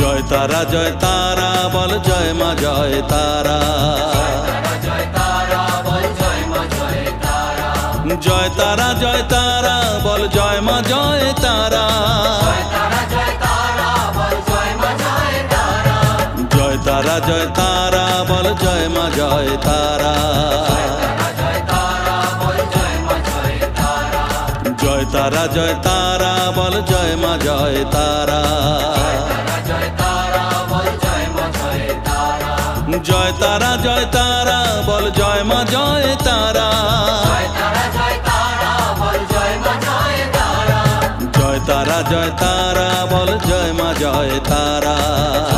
জয় তারা বল জয় মা জয় তারা। জয় তারা বল জয় মা জয় তারা। জয় তারা বল জয় মা জয় তারা। জয় তারা বল জয় মা জয় তারা। জয় তারা বল জয় মা জয় তারা। জয় তারা বল জয় মা জয় তারা। জয় তারা বল জয় মা জয় তারা।